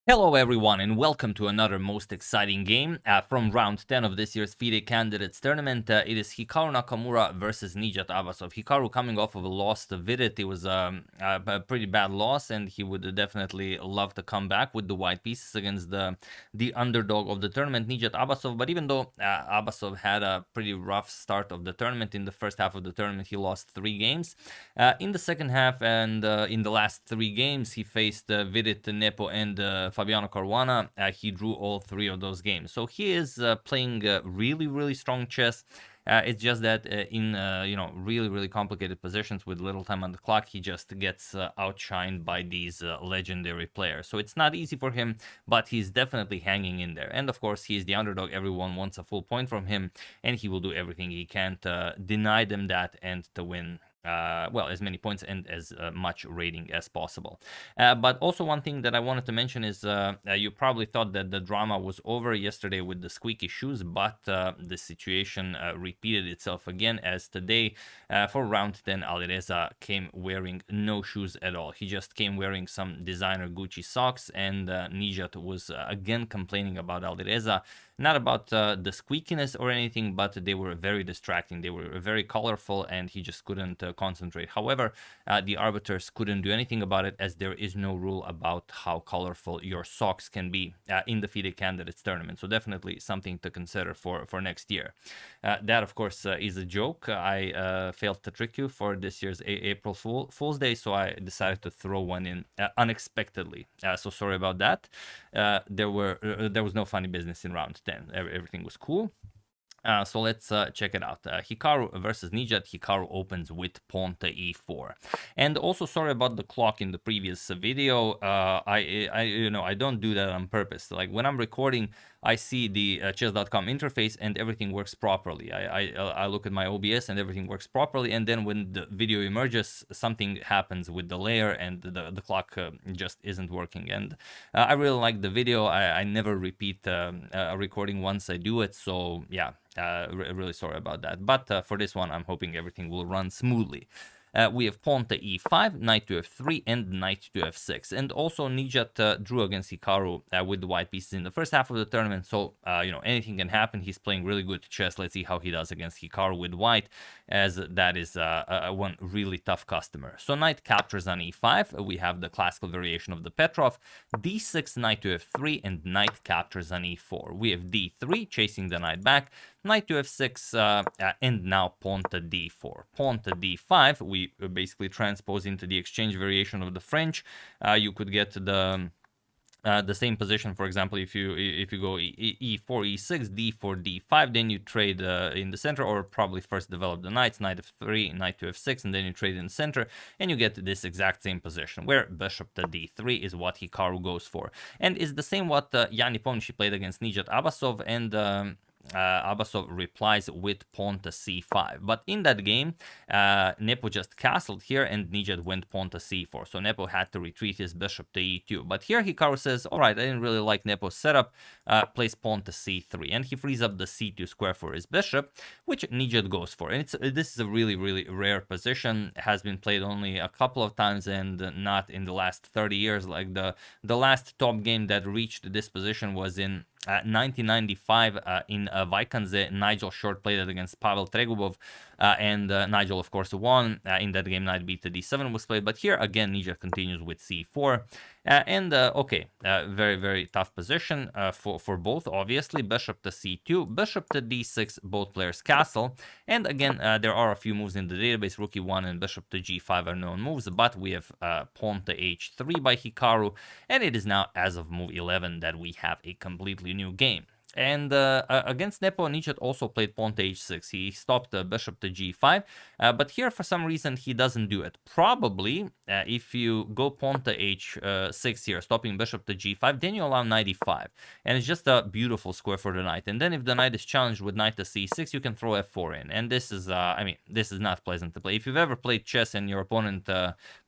Hello everyone and welcome to another most exciting game from round 10 of this year's FIDE Candidates Tournament. It is Hikaru Nakamura versus Nepo-Abasov. Hikaru coming off of a loss to Vidit. It was a pretty bad loss and he would definitely love to come back with the white pieces against the underdog of the tournament, Nijat-Abasov. But even though Abasov had a pretty rough start of the tournament, in the first half of the tournament he lost 3 games. In the second half and in the last 3 games he faced Vidit, Nepo and Fabiano Caruana. He drew all 3 of those games. So he is playing really strong chess. It's just that in really complicated positions with little time on the clock, he just gets outshined by these legendary players. So it's not easy for him, but he's definitely hanging in there. And of course, he's the underdog. Everyone wants a full point from him, and he will do everything he can to deny them that and to win well, as many points and as much rating as possible. But also one thing that I wanted to mention is you probably thought that the drama was over yesterday with the squeaky shoes, but the situation repeated itself again, as today for round 10 Alireza came wearing no shoes at all. He just came wearing some designer Gucci socks, and Nijat was again complaining about Alireza. Not about the squeakiness or anything, but they were very distracting. They were very colorful and he just couldn't concentrate. However, the arbiters couldn't do anything about it, as there is no rule about how colorful your socks can be in the FIDE Candidates Tournament. So definitely something to consider for next year. That, of course, is a joke. I failed to trick you for this year's April Fool's Day, so I decided to throw one in unexpectedly. So sorry about that. There was no funny business in round 10. Everything was cool. So let's check it out. Hikaru versus Nijat. Hikaru opens with pawn to e4. And also sorry about the clock in the previous video. I don't do that on purpose. Like when I'm recording, I see the chess.com interface and everything works properly. I look at my OBS and everything works properly. And then when the video emerges, something happens with the layer and the clock just isn't working. And I really like the video. I never repeat a recording once I do it. So yeah. Really sorry about that. But for this one, I'm hoping everything will run smoothly. We have pawn to e5, knight to f3, and knight to f6. And also Nijat drew against Hikaru with the white pieces in the first half of the tournament. So, anything can happen. He's playing really good chess. Let's see how he does against Hikaru with white, as that is one really tough customer. So knight captures on e5. We have the classical variation of the Petrov. d6, knight to f3, and knight captures on e4. We have d3, chasing the knight back. Knight to f6, and now pawn to d4. Pawn to d5, we basically transpose into the exchange variation of the French. You could get the same position, for example, if you go e4, e6, d4, d5, then you trade in the center, or probably first develop the knights, knight f3, knight to f6, and then you trade in the center, and you get this exact same position, where bishop to d3 is what Hikaru goes for. And is the same what Yanni Ponchi played against Nijat-Abasov, and Abasov replies with pawn to c5. But in that game, Nepo just castled here and Nijat went pawn to c4. So Nepo had to retreat his bishop to e2. But here Hikaru says, all right, I didn't really like Nepo's setup, plays pawn to c3. And he frees up the c2 square for his bishop, which Nijat goes for. And this is a really rare position, has been played only a couple of times and not in the last 30 years. Like the last top game that reached this position was in 1995 in Vaikanze. Nigel short played it against Pavel Tregubov, and Nigel, of course, won. In that game, knight b to d7 was played, but here again, Nijat continues with c4. Okay, very tough position for both, obviously. Bishop to c2, bishop to d6, both players castle. And again, there are a few moves in the database. Rook e1 and bishop to g5 are known moves, but we have pawn to h3 by Hikaru, and it is now, as of move 11, that we have a completely new game. And against Nepo, Nijat also played pawn to h6. He stopped the bishop to g5, but here for some reason he doesn't do it. Probably if you go pawn to h6 here, stopping bishop to g5, then you allow knight e5, and it's just a beautiful square for the knight. And then if the knight is challenged with knight to c6, you can throw f4 in, and this is this is not pleasant to play. If you've ever played chess and your opponent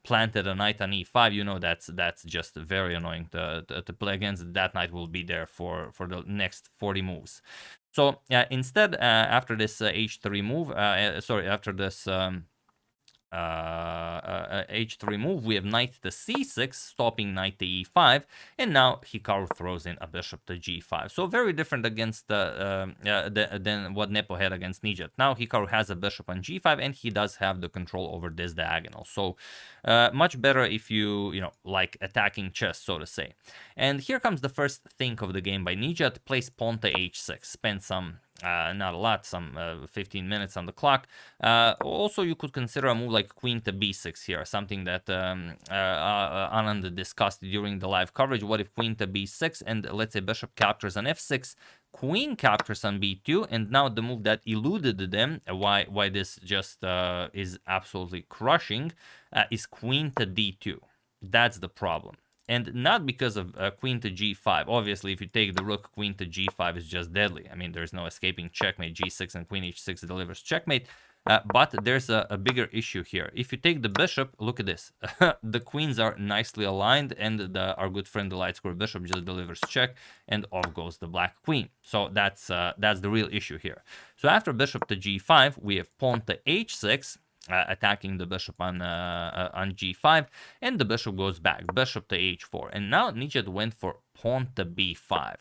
planted a knight on e5, you know that's just very annoying to play against. That knight will be there for the next 40 moves. So instead, after this h3 move, after this h3 move, we have knight to c6, stopping knight to e5, and now Hikaru throws in a bishop to g5. So very different against than what Nepo had against Nijat. Now Hikaru has a bishop on g5, and he does have the control over this diagonal. So much better if you like attacking chess, so to say. And here comes the first think of the game by Nijat. Plays pawn to h6, spend some not a lot, some 15 minutes on the clock. Also, you could consider a move like queen to b6 here, something that Anand discussed during the live coverage. What if queen to b6 and let's say bishop captures on f6, queen captures on b2, and now the move that eluded them, why this just is absolutely crushing, is queen to d2. That's the problem. And not because of queen to g5. Obviously, if you take the rook, queen to g5 is just deadly. I mean, there's no escaping checkmate. g6 and queen h6 delivers checkmate. But there's a bigger issue here. If you take the bishop, look at this. The queens are nicely aligned, and our good friend the light square bishop just delivers check, and off goes the black queen. So that's the real issue here. So after bishop to g5, we have pawn to h6. Attacking the bishop on g5, and the bishop goes back, bishop to h4, and now Nijat went for pawn to b5.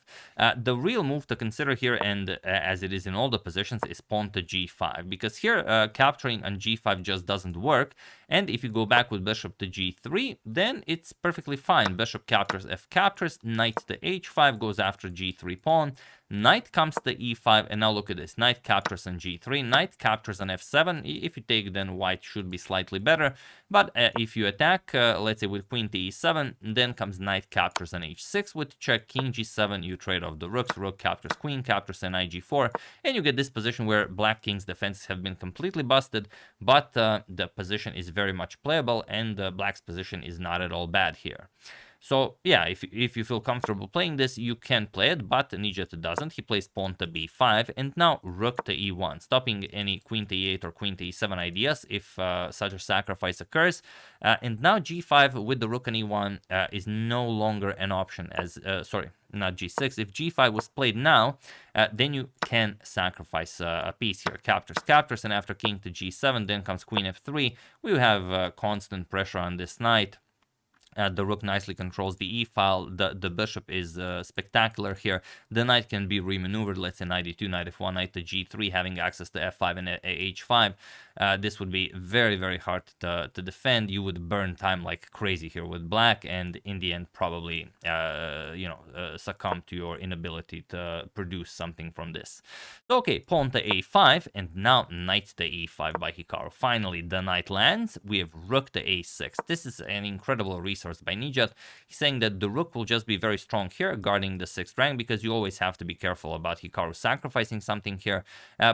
The real move to consider here, and as it is in all the positions, is pawn to g5, because here capturing on g5 just doesn't work, and if you go back with bishop to g3, then it's perfectly fine. Bishop captures, f captures, knight to h5 goes after g3 pawn, knight comes to e5, and now look at this, knight captures on g3, knight captures on f7. If you take, then white should be slightly better, but if you attack, let's say with queen to e7, then comes knight captures on h6 with check, king g7, you trade off the rooks, rook captures queen, captures on ig4, and you get this position where black king's defenses have been completely busted, but the position is very much playable, and black's position is not at all bad here. So yeah, if you feel comfortable playing this, you can play it, but Nijat doesn't. He plays pawn to b5, and now rook to e1, stopping any queen to e8 or queen to e7 ideas if such a sacrifice occurs. And now g5 with the rook on e1 is no longer an option, as sorry, not g6. If g5 was played now, then you can sacrifice a piece here. Captures, and after king to g7, then comes queen f3. We have constant pressure on this knight. The rook nicely controls the e-file. The bishop is spectacular here. The knight can be remaneuvered. Let's say knight e2, knight f1, knight to g3, having access to f5 and h5. This would be very, very hard to defend. You would burn time like crazy here with black, and in the end probably succumb to your inability to produce something from this. Okay, pawn to a5, and now knight to e5 by Hikaru. Finally, the knight lands. We have rook to a6. This is an incredible resource by Nijat. He's saying that the rook will just be very strong here, guarding the 6th rank, because you always have to be careful about Hikaru sacrificing something here.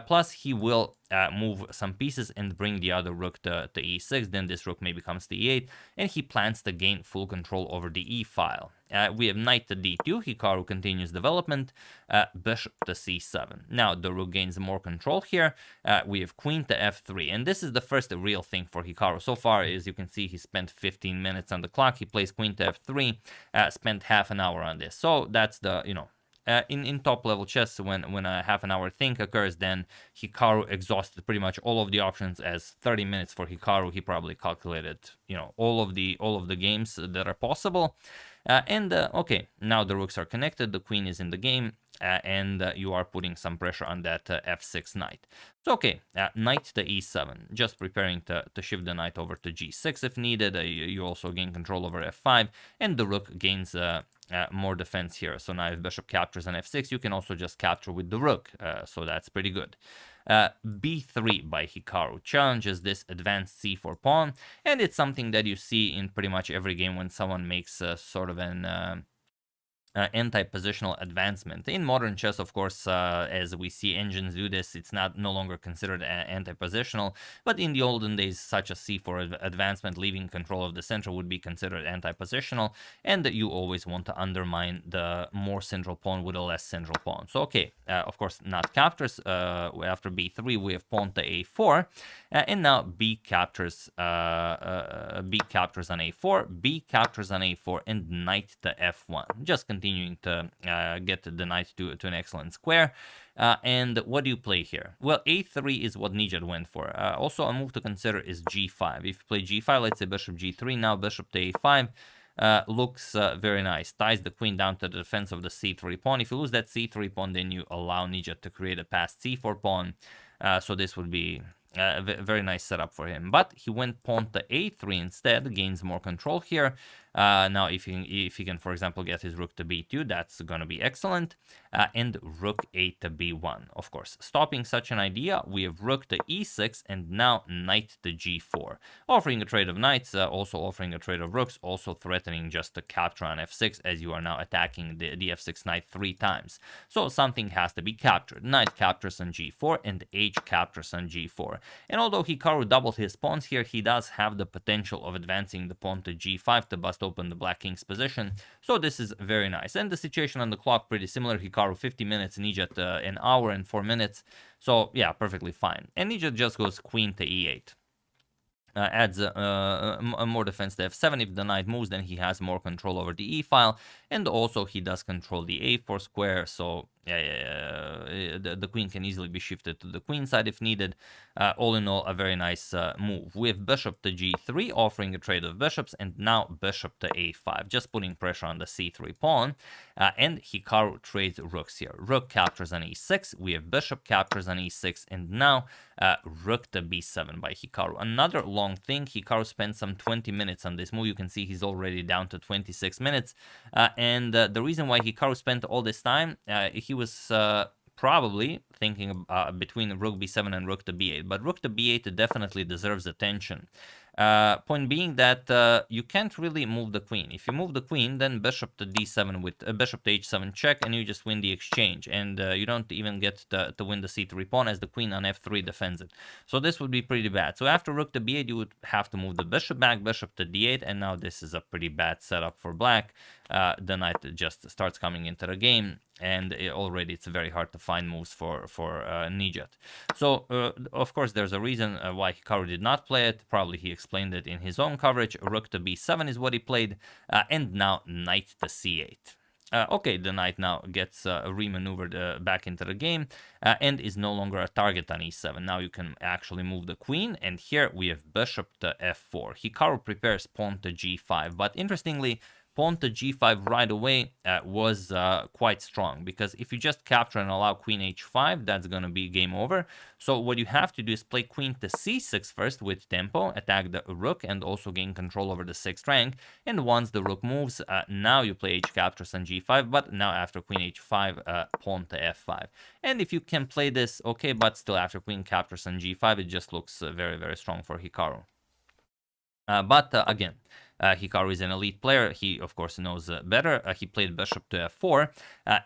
Plus, he will move some pieces and bring the other rook to e6. Then this rook maybe comes to e8, and he plans to gain full control over the e-file. We have knight to d2. Hikaru continues development. Bishop to c7. Now the rook gains more control here. We have queen to f3, and this is the first real thing for Hikaru. So far, as you can see, he spent 15 minutes on the clock. He plays queen to f3, spent half an hour on this. So that's the, in top level chess, when a half an hour think occurs, then Hikaru exhausted pretty much all of the options. As 30 minutes for Hikaru, he probably calculated all of the games that are possible. Okay, now the rooks are connected, the queen is in the game, and you are putting some pressure on that f6 knight. So okay, knight to e7, just preparing to shift the knight over to g6 if needed. You also gain control over f5, and the rook gains more defense here. So now if bishop captures on f6, you can also just capture with the rook, so that's pretty good. b3 by Hikaru challenges this advanced c4 pawn, and it's something that you see in pretty much every game when someone makes sort of an anti-positional advancement. In modern chess, of course, as we see engines do this, it's no longer considered anti-positional, but in the olden days, such a c4 advancement, leaving control of the center, would be considered anti-positional, and you always want to undermine the more central pawn with a less central pawn. So okay, of course, not captures. After b3, we have pawn to a4, and now b captures on a4, b captures on a4, and knight to f1. Just continue continuing to get the knight to an excellent square. And what do you play here? Well, a3 is what Nijat went for. Also, a move to consider is g5. If you play g5, let's say bishop g3, now bishop to a5, looks very nice. Ties the queen down to the defense of the c3 pawn. If you lose that c3 pawn, then you allow Nijat to create a passed c4 pawn. So this would be a very nice setup for him. But he went pawn to a3 instead, gains more control here. Now, if he can, for example, get his rook to b2, that's going to be excellent. And rook a to b1, of course. Stopping such an idea, we have rook to e6 and now knight to g4. Offering a trade of knights, also offering a trade of rooks, also threatening just to capture on f6 as you are now attacking the f6 knight 3 times. So something has to be captured. Knight captures on g4 and h captures on g4. And although Hikaru doubled his pawns here, he does have the potential of advancing the pawn to g5 to bust open the black king's position. So this is very nice. And the situation on the clock pretty similar. Hikaru 50 minutes, Nijat an hour and 4 minutes. So yeah, perfectly fine. And Nijat just goes queen to e8. Adds more defense to f7. If the knight moves, then he has more control over the e-file. And also he does control the a4 square, so the queen can easily be shifted to the queen side if needed. All in all, a very nice move. We have bishop to g3, offering a trade of bishops, and now bishop to a5, just putting pressure on the c3 pawn. And Hikaru trades rooks here. Rook captures on e6, we have bishop captures on e6, and now rook to b7 by Hikaru. Another long thing, Hikaru spent some 20 minutes on this move. You can see he's already down to 26 minutes. And the reason why Hikaru spent all this time, he was probably thinking between rook b7 and rook to b8. But rook to b8 definitely deserves attention. Point being that you can't really move the queen. If you move the queen, then bishop to d7 with bishop to h7 check, and you just win the exchange. And you don't even get to win the c3 pawn, as the queen on f3 defends it. So this would be pretty bad. So after rook to b8, you would have to move the bishop back, bishop to d8, and now this is a pretty bad setup for black. The knight just starts coming into the game, and already it's very hard to find moves for Nijat. So, of course, there's a reason why Hikaru did not play it. Probably he explained it in his own coverage. Rook to b7 is what he played, and now knight to c8. Okay, the knight now gets remaneuvered back into the game and is no longer a target on e7. Now you can actually move the queen, and here we have bishop to f4. Hikaru prepares pawn to g5, but interestingly, pawn to g5 right away was quite strong, because if you just capture and allow queen h5, that's going to be game over. So what you have to do is play queen to c6 first with tempo, attack the rook, and also gain control over the 6th rank. And once the rook moves, now you play h captures on g5, but now after queen h5, pawn to f5. And if you can play this, okay, but still after queen captures on g5, it just looks very, very strong for Hikaru. But again, Hikaru is an elite player. He, of course, knows better. He played bishop to f4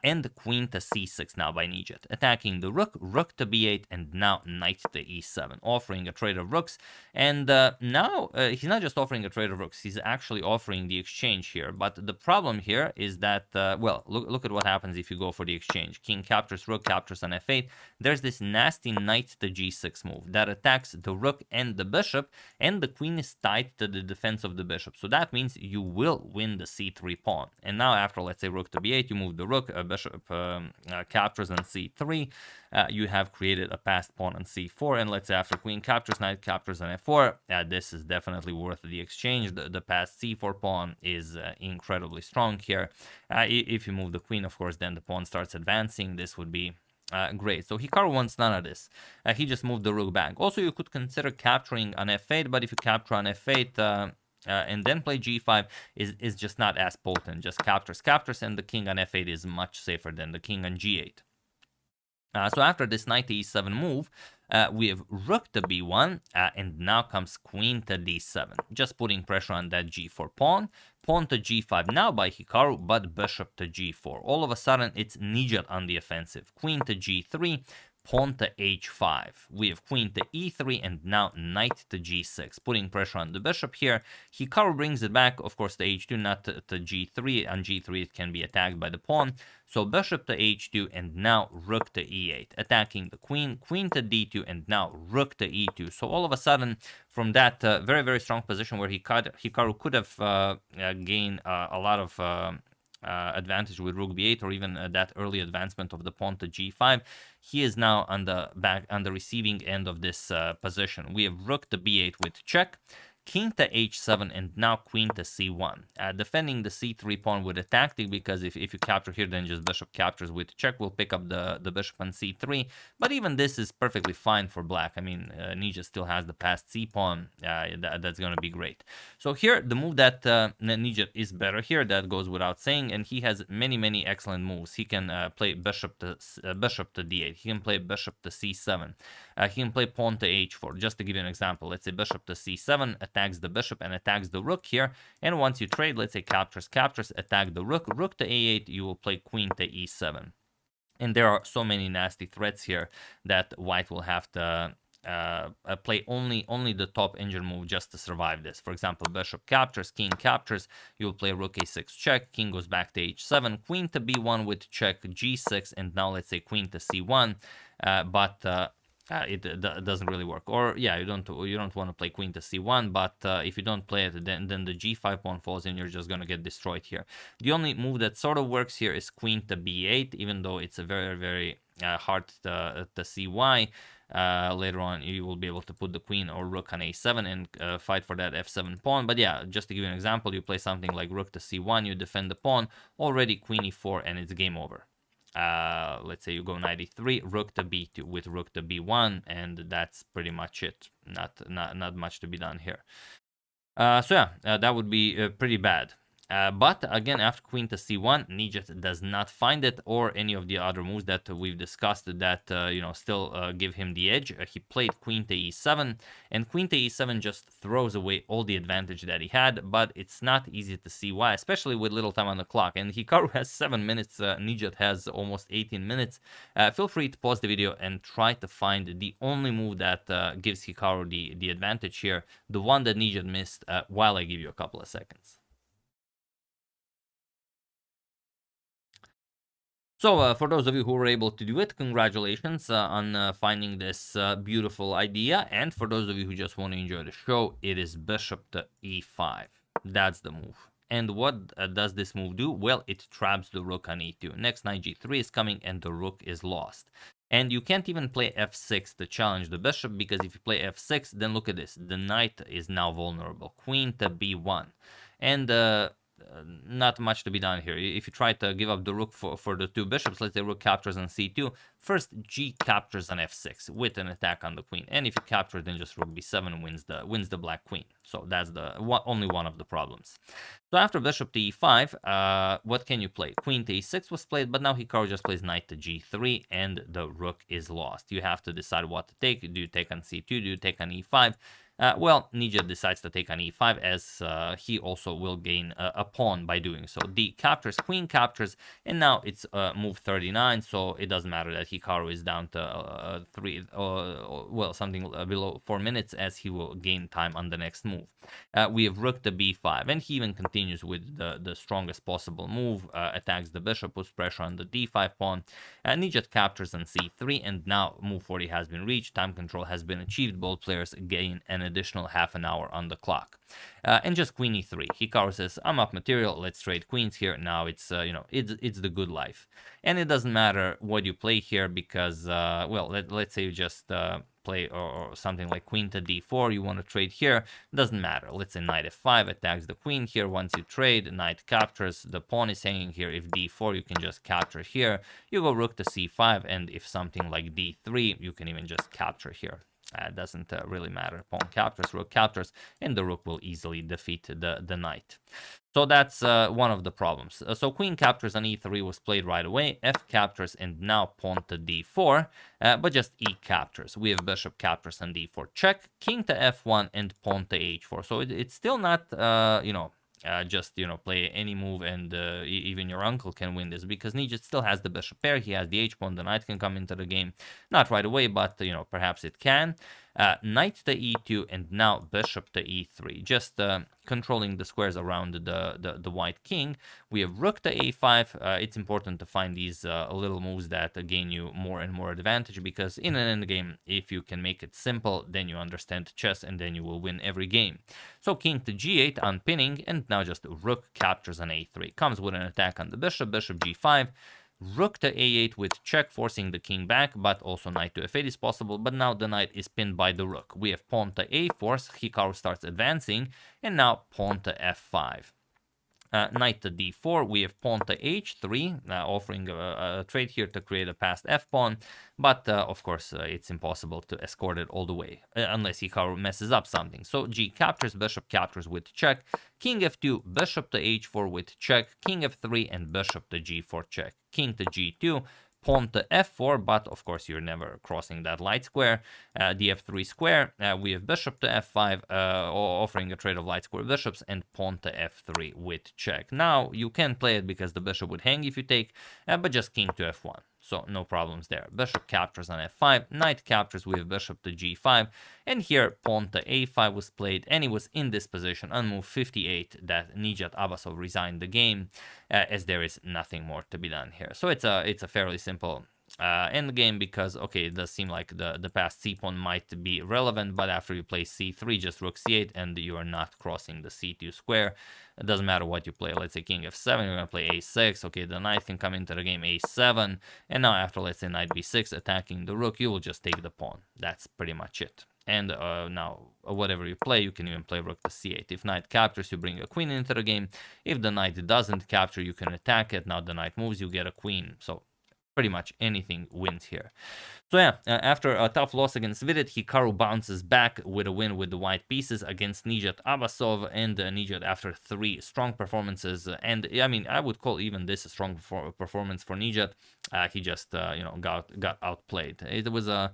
and queen to c6 now by Nijat. Attacking the rook, rook to b8, and now knight to e7, offering a trade of rooks. And now he's not just offering a trade of rooks, he's actually offering the exchange here. But the problem here is that, well, look at what happens if you go for the exchange. King captures, rook captures on f8. There's this nasty knight to g6 move that attacks the rook and the bishop, and the queen is tied to the defense of the bishop. So that means you will win the c3 pawn. And now after, let's say, rook to b8, you move the rook, bishop captures on c3. You have created a passed pawn on c4. And let's say after queen captures, knight captures on f4. This is definitely worth the exchange. The passed c4 pawn is incredibly strong here. If you move the queen, of course, then the pawn starts advancing. This would be great. So Hikaru wants none of this. He just moved the rook back. Also, you could consider capturing on f8, but if you capture on f8 and then play g5, is just not as potent. Just captures, and the king on f8 is much safer than the king on g8. So after this knight to e7 move, we have rook to b1, and now comes queen to d7, just putting pressure on that g4 pawn. Pawn to g5 now by Hikaru, but bishop to g4. All of a sudden, it's Nijat on the offensive. Queen to g3, pawn to h5. We have queen to e3, and now knight to g6, putting pressure on the bishop here. Hikaru brings it back, of course, to h2, not to g3. On g3, it can be attacked by the pawn. So bishop to h2, and now rook to e8, attacking the queen, queen to d2, and now rook to e2. So all of a sudden, from that very, very strong position where Hikaru could have gained a lot of advantage with rook b8, or even that early advancement of the pawn to g5, he is now on the receiving end of this position. We have rook to b8 with check, king to h7, and now queen to c1. Defending the c3 pawn with a tactic, because if you capture here, then just bishop captures with check will pick up the bishop on c3. But even this is perfectly fine for black. I mean, Nijat still has the passed c pawn. That's going to be great. So here, the move that Nijat is better here, that goes without saying, and he has many excellent moves. He can play bishop to d8. He can play bishop to c7. He can play pawn to h4. Just to give you an example, let's say bishop to c7 attacks the bishop and attacks the rook here. And once you trade, let's say captures, attack the rook, rook to a8, you will play queen to e7. And there are so many nasty threats here that white will have to play only the top engine move just to survive this. For example, bishop captures, king captures, you will play rook a6 check, king goes back to h7, queen to b1 with check, g6, and now let's say queen to c1, but it doesn't really work. Or yeah, you don't want to play queen to c1, but if you don't play it, then the g5 pawn falls and you're just going to get destroyed here. The only move that sort of works here is queen to b8, even though it's a very hard to see why. Later on you will be able to put the queen or rook on a7 and fight for that f7 pawn. But yeah, just to give you an example, you play something like rook to c1, you defend the pawn, already queen e4, and it's game over. Let's say you go knight e3, rook to b2 with rook to b1, and that's pretty much it. Not much to be done here. So yeah, that would be pretty bad. But again, after queen to c1, Nijat does not find it, or any of the other moves that we've discussed that still give him the edge. He played queen to e7, and queen to e7 just throws away all the advantage that he had. But it's not easy to see why, especially with little time on the clock. And Hikaru has 7 minutes, Nijat has almost 18 minutes. Feel free to pause the video and try to find the only move that gives Hikaru the advantage here, the one that Nijat missed, while I give you a couple of seconds. So for those of you who were able to do it, congratulations on finding this beautiful idea. And for those of you who just want to enjoy the show, it is bishop to e5. That's the move. And what does this move do? Well, it traps the rook on e2. Next knight g3 is coming and the rook is lost. And you can't even play f6 to challenge the bishop, because if you play f6, then look at this. The knight is now vulnerable. Queen to b1. And not much to be done here. If you try to give up the rook for the two bishops, let's say rook captures on c2, first g captures on f6 with an attack on the queen, and if you capture, then just rook b7 wins the black queen. So that's the only one of the problems. So after bishop to e5, what can you play? Queen to e6 was played, but now Hikaru just plays knight to g3, and the rook is lost. You have to decide what to take. Do you take on c2? Do you take on e5? Well, Nijat decides to take on e5, as he also will gain a pawn by doing so. D captures, queen captures, and now it's move 39, so it doesn't matter that Hikaru is down to something below 4 minutes, as he will gain time on the next move. We have rook to b5, and he even continues with the strongest possible move, attacks the bishop, puts pressure on the d5 pawn. Nijat captures on c3, and now move 40 has been reached, time control has been achieved, both players gain an additional half an hour on the clock. And just queen e3. Hikaru says, I'm up material, let's trade queens here. Now it's, it's the good life. And it doesn't matter what you play here, because, let's say you just play or something like queen to d4, you want to trade here, doesn't matter. Let's say knight f5 attacks the queen here. Once you trade, knight captures, the pawn is hanging here. If d4, you can just capture here. You go rook to c5, and if something like d3, you can even just capture here. It doesn't really matter. Pawn captures, rook captures, and the rook will easily defeat the knight. So that's one of the problems. So queen captures on e3 was played right away. F captures, and now pawn to d4, but just e captures. We have bishop captures on d4 check, king to f1, and pawn to h4. So it's still not, play any move, and even your uncle can win this, because Nijat still has the bishop pair. He has the h-pawn, the knight can come into the game. Not right away, but, perhaps it can. Knight to e2, and now bishop to e3. Just controlling the squares around the white king. We have rook to a5. It's important to find these little moves that gain you more and more advantage, because in an endgame, if you can make it simple, then you understand chess, and then you will win every game. So king to g8, unpinning, and now just rook captures on a3. Comes with an attack on the bishop, bishop g5. Rook to a8 with check, forcing the king back, but also knight to f8 is possible, but now the knight is pinned by the rook. We have pawn to a4, Hikaru starts advancing, and now pawn to f5. Knight to d4, we have pawn to h3, offering a trade here to create a passed f-pawn, but of course it's impossible to escort it all the way, unless Hikaru messes up something. So g captures, bishop captures with check, king f2, bishop to h4 with check, king f3, and bishop to g4 check, king to g2, pawn to f4, but of course you're never crossing that light square. The f3 square, we have bishop to f5, offering a trade of light square bishops, and pawn to f3 with check. Now you can play it because the bishop would hang if you take, but just king to f1. So no problems there. Bishop captures on f5, knight captures with bishop to g5, and here pawn to a5 was played, and he was in this position on move 58 that Nijat-Abasov resigned the game, as there is nothing more to be done here. So it's a fairly simple end game, because okay, it does seem like the past c pawn might be relevant, but after you play c3, just rook c8, and you are not crossing the c2 square. It doesn't matter what you play. Let's say king f7, you're gonna play a6. Okay, the knight can come into the game, a7, and now after, let's say, knight b6 attacking the rook, you will just take the pawn. That's pretty much it. And now, whatever you play, you can even play rook to c8. If knight captures, you bring a queen into the game. If the knight doesn't capture, you can attack it. Now the knight moves, you get a queen. So pretty much anything wins here. So yeah, after a tough loss against FIDE, Hikaru bounces back with a win with the white pieces against Nijat-Abasov, and Nijat, after 3 strong performances, and I mean, I would call even this a strong performance for Nijat. He just got outplayed. It was a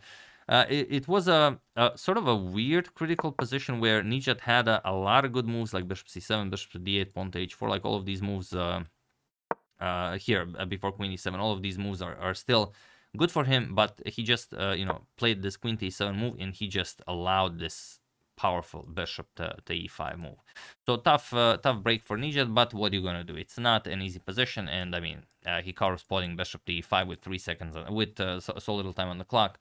sort of a weird critical position where Nijat had a lot of good moves, like bishop c7, bishop to d8, pawn to h4, like all of these moves here before queen e7. All of these moves are still good for him, but he just played this queen to e7 move, and he just allowed this powerful bishop to e5 move. So tough break for Nijat, but what are you gonna do? It's not an easy position, and I mean, Hikaru spotting bishop to e5 with 3 seconds with so little time on the clock.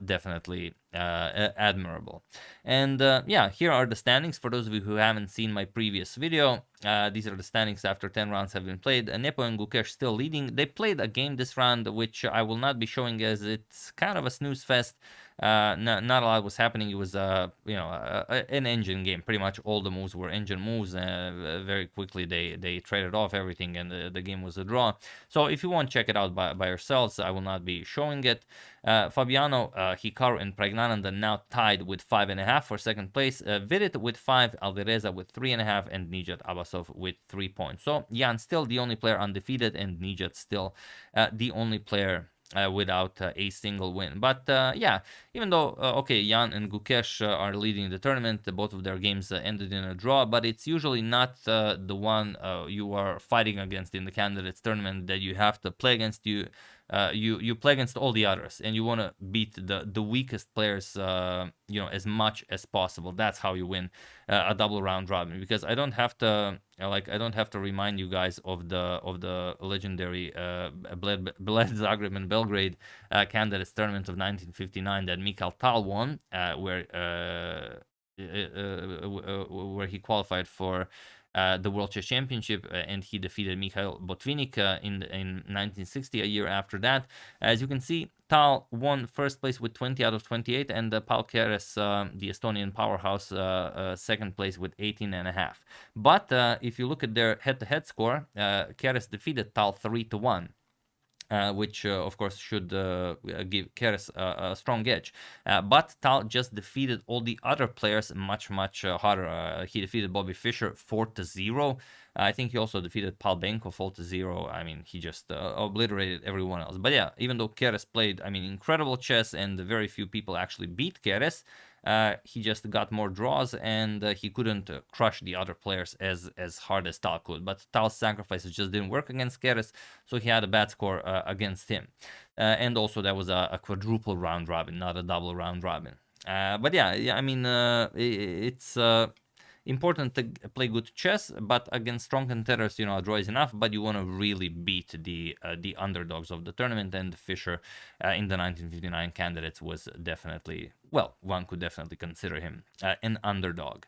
Definitely admirable. And yeah, here are the standings for those of you who haven't seen my previous video. These are the standings after 10 rounds have been played. Nepo and Gukesh still leading. They played a game this round, which I will not be showing, as it's kind of a snooze fest. Not a lot was happening. It was an engine game. Pretty much all the moves were engine moves. Very quickly they traded off everything, and the game was a draw. So if you want to check it out by yourselves, I will not be showing it. Fabiano, Hikaru, and Pragnananda now tied with 5.5 for second place. FIDE with 5, Aldereza with 3.5, and Nijat-Abasov with 3 points. So Jan still the only player undefeated, and Nijat still the only player without a single win. But yeah, even though okay, Jan and Gukesh are leading the tournament, both of their games ended in a draw, but it's usually not the one you are fighting against in the candidates tournament that you have to play against. You play against all the others, and you want to beat the weakest players as much as possible. That's how you win a double round robin, because I don't have to remind you guys of the legendary Bled Zagreb and Belgrade candidates tournament of 1959 that Mikhail Tal won, where he qualified for the World Chess Championship, and he defeated Mikhail Botvinnik in 1960, a year after that. As you can see, Tal won first place with 20 out of 28, and Paul Keres, the Estonian powerhouse, second place with 18.5. But if you look at their head-to-head score, Keres defeated Tal 3-1. Which of course should give Keres a strong edge. But Tal just defeated all the other players much harder. He defeated Bobby Fischer 4-0. I think he also defeated Paul Benko 4-0. I mean, he just obliterated everyone else. But yeah, even though Keres played, I mean, incredible chess, and very few people actually beat Keres, he just got more draws, and he couldn't crush the other players as hard as Tal could. But Tal's sacrifices just didn't work against Keres, so he had a bad score against him. And also that was a quadruple round robin, not a double round robin. But yeah, I mean, it's important to play good chess, but against strong contenders, a draw is enough. But you want to really beat the underdogs of the tournament, and Fischer in the 1959 candidates was definitely, well, one could definitely consider him an underdog.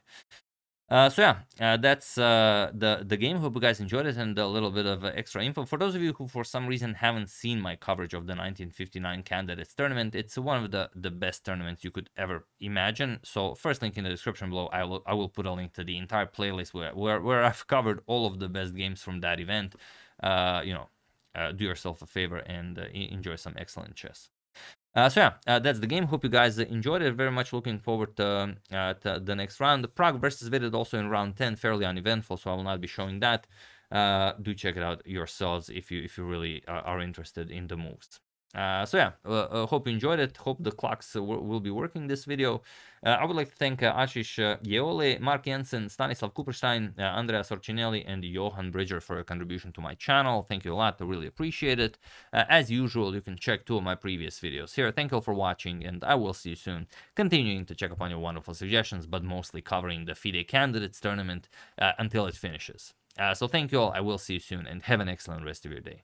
So yeah, that's the game. Hope you guys enjoyed it, and a little bit of extra info. For those of you who for some reason haven't seen my coverage of the 1959 candidates tournament, it's one of the best tournaments you could ever imagine. So first link in the description below, I will put a link to the entire playlist where I've covered all of the best games from that event. Do yourself a favor and enjoy some excellent chess. So yeah, that's the game. Hope you guys enjoyed it. Very much looking forward to the next round. The Prague versus Vidit also in round 10, fairly uneventful, so I will not be showing that. Do check it out yourselves if you really are interested in the moves. So yeah, hope you enjoyed it. Hope the clocks will be working this video. I would like to thank Ashish Yeole, Mark Jensen, Stanislav Kuperstein, Andrea Sorcinelli, and Johan Bridger for your contribution to my channel. Thank you a lot. I really appreciate it. As usual, you can check 2 of my previous videos here. Thank you all for watching, and I will see you soon. Continuing to check upon your wonderful suggestions, but mostly covering the FIDE Candidates tournament until it finishes. So thank you all. I will see you soon, and have an excellent rest of your day.